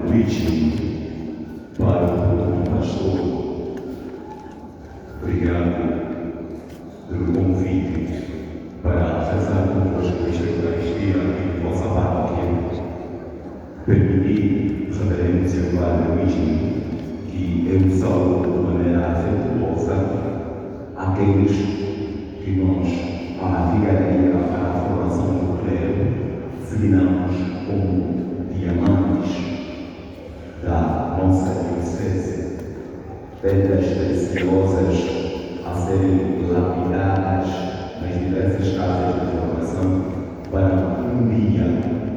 Preaching para o pastor. Obrigado pelo convite para rezar convosco esta Eucaristia aqui em vossa paróquia. Permiti, reverendo seu Padre Luigi, que eu saúde de maneira afetuosa aqueles que nós, à Vigaria, à formação do clero, designamos como diamantes da nossa diocese, pedras preciosas a serem lapidadas nas diversas casas de formação para um dia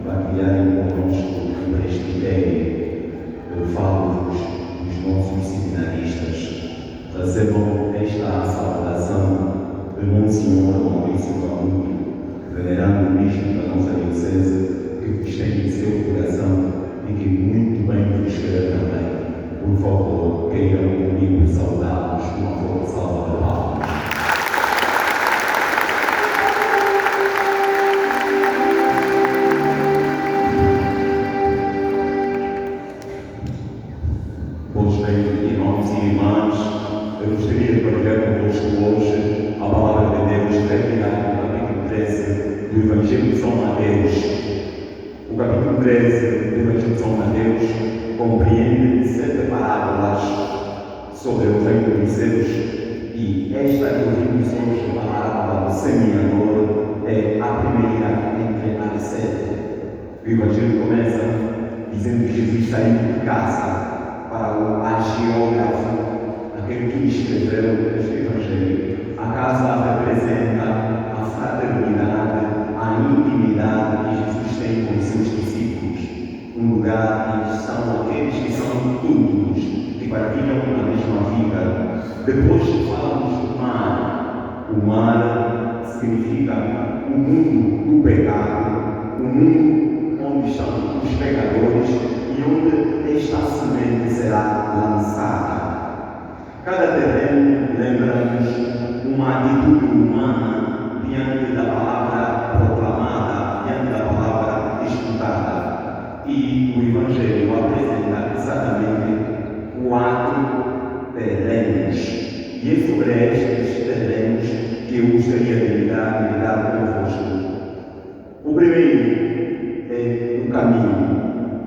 partilharem conosco o presbitério. Eu falo-vos dos nossos seminaristas. Recebam esta saudação de Monsenhor Maurício Camuto, venerando bispo da nossa diocese, que vos tem em seu coração e que muito bem vos quer também. Por favor, queiram comigo saudá-los com uma forte salva de palmas. Pois bem, irmãos e irmãs, eu gostaria de partilhar convosco hoje a palavra de Deus retirada do capítulo 13 do Evangelho de São Mateus. O capítulo 13 do Evangelho de São Mateus compreende 7 parábolas sobre o reino dos céus, e esta que ouvimos hoje, a parábola do semeador, é a primeira entre as 7. O Evangelho começa dizendo que Jesus saiu de casa para o agiógrafo, aquele que escreveu este Evangelho. A casa representa a fraternidade, a intimidade que Jesus tem com seus discípulos. Um lugar onde estão aqueles que são íntimos, que partilham a mesma vida. Depois falamos do mar. O mar significa o mundo do pecado, o mundo onde estão os pecadores e onde esta semente será lançada. Cada terreno lembra-nos uma atitude humana diante da palavra proclamada, diante da palavra escutada. E o Evangelho apresenta exatamente 4 terrenos. E é sobre estes terrenos que eu gostaria de lidar convosco. O primeiro é o caminho.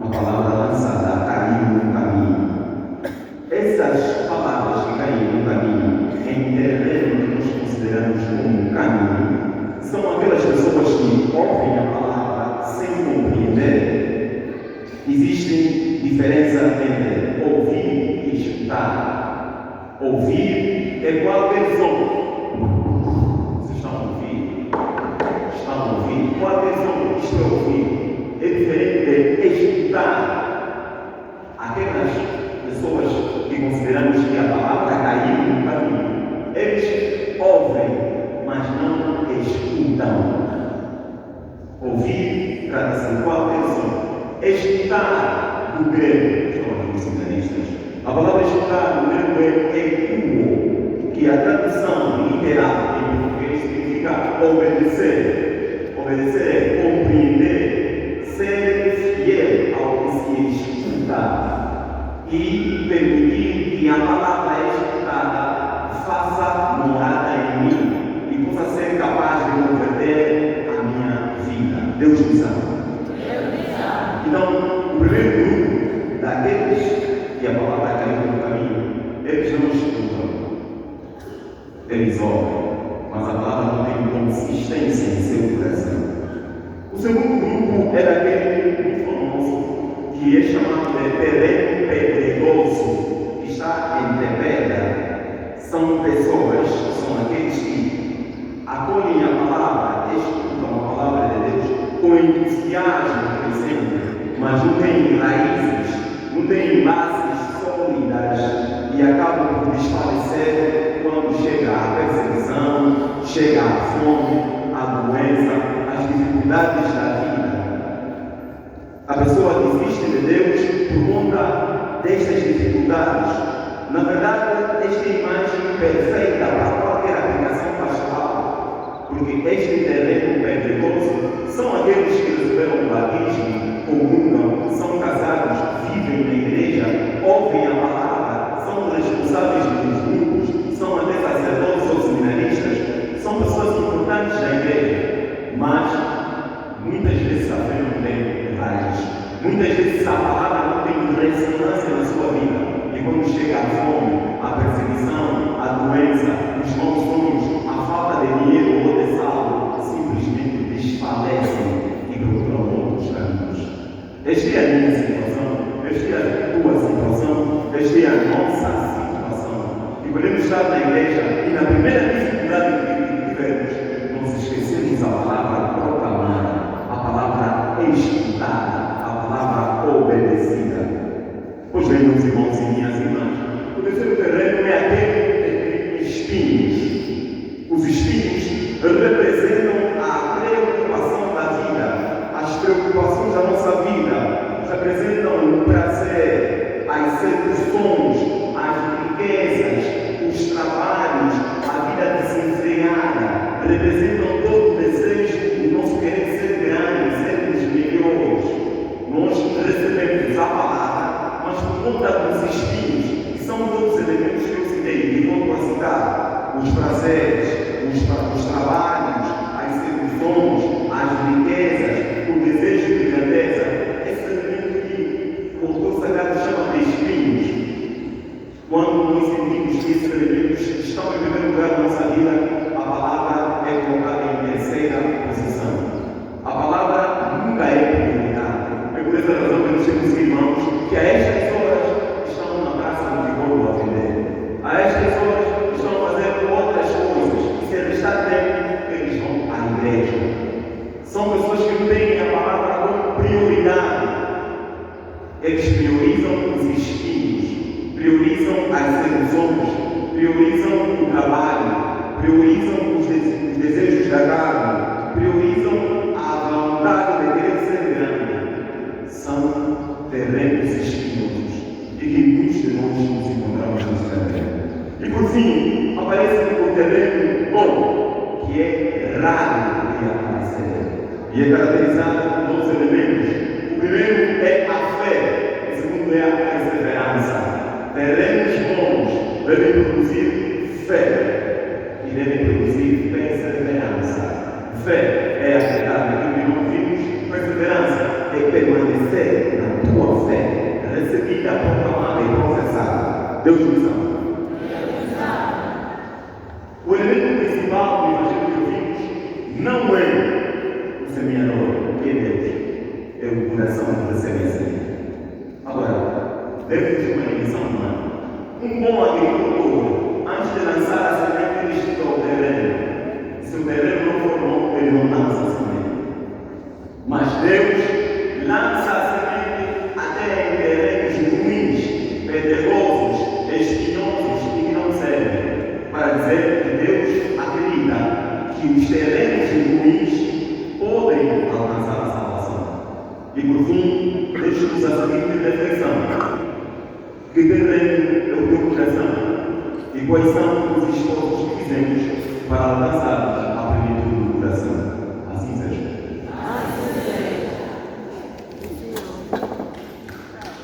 A palavra lançada caiu no caminho. Essas palavras que caem no caminho, em terreno que nós consideramos como caminho, são aquelas pessoas que ouvem a palavra sem compreender. Existe diferença entre ouvir e escutar. Ouvir é qualquer som. Vocês estão a ouvir? Estão a ouvir? Qualquer som que estão a ouvir é diferente de escutar. Aquelas pessoas que consideramos que a palavra caiu no caminho, eles ouvem, mas não escutam. Ouvir trata-se de qualquer som. Escutar do grego, estão os seminaristas. A palavra escutar do grego é equuo, que a tradução literal em português significa obedecer. Obedecer é compreender, ser fiel ao que se escuta e permitir que a palavra escutada faça morada em mim e possa ser capaz de converter a minha vida. Deus me salve. Então, o primeiro grupo daqueles que a palavra caiu no caminho, eles não escutam, eles ouvem, mas a palavra não tem consistência em seu coração. O segundo grupo é daquele muito famoso que é chamado de terreno pedregoso, que está entre pedra. São pessoas, são aqueles que acolhem a palavra, escutam a palavra de Deus com entusiasmo presente, mas não têm raízes, não têm bases sólidas e acabam por desfalecer quando chega a perseguição, chega a fome, a doença, as dificuldades da vida. A pessoa desiste de Deus por conta destas dificuldades. Na verdade, esta é a imagem perfeita para qualquer aplicação pastoral, porque este terreno pedregoso são aqueles que receberam o batismo, comungam, são casados, vivem essa palavra não tem ressonância na sua vida. E quando chega a fome, a perseguição, a doença, os maus sonhos, a falta de dinheiro ou de saldo, simplesmente desfalecem e procuram outros caminhos. Esta é a minha situação, esta é a tua situação, esta é a nossa situação. E podemos estar na igreja e na primeira dificuldade que tivermos, não se esquecemos a palavra proclamada, a palavra escutada, a palavra obedecida. Pois bem, meus irmãos e minhas irmãs, o terceiro terreno é aquele de espinhos. Os espinhos representam a preocupação da vida, as preocupações da nossa vida, representam o prazer, as seduções, as riquezas, os trabalhos, a vida desenfreada, representam todo o desejo do nosso querer ser grande, sermos melhores. Nós recebemos a palavra, mas por conta dos espinhos, que são todos os elementos que eu citei, e volto a citar, os prazeres, os trabalhos, as seduções, as riquezas, o desejo de grandeza, esse elemento que o autor sagrado chama de espinhos. Quando nós sentimos que esses elementos estão em primeiro lugar na nossa vida, a palavra é colocada em terceira posição. A palavra nunca é prioridade. É por essa razão que nós temos irmãos que a estas horas estão na praça do Vigor a vender. A estas horas estão fazendo outras coisas. E se restar tempo, eles vão à igreja. São pessoas que não têm a palavra como prioridade. Eles priorizam os espinhos, priorizam as seduções, priorizam o trabalho, priorizam os desejos da carne, priorizam a vontade de querer ser grande. São terrenos espinhosos e que muitos de nós nos encontramos nesse terreno. E por fim, aparece o terreno bom, que é raro de aparecer e é caracterizado por dois elementos. O primeiro é a fé, o segundo é a perseverança. Terrenos bons devem produzir fé e devem produzir perseverança. Fé é acreditar naquilo que não vimos, perseverança é permanecer na tua fé, recebida, proclamada e processada. Deus nos ama. O elemento principal do evangelho que ouvimos não é o semeador, o que é Deus. É o coração que recebe a semente. Agora, deve ter uma lição humana. Um bom agricultor, antes de lançar a semente, ele estuda o terreno. Se o terreno não for bom, ele não lança a semente. Mas Deus lança a semente até em terrenos ruins, pedregosos, espinhosos e que não servem. Para dizer que Deus acredita que os terrenos ruins podem alcançar a salvação. E por fim, deixe-nos a seguinte reflexão: que terreno é o teu coração? E quais são os esforços que fizemos para alcançar a plenitude do coração?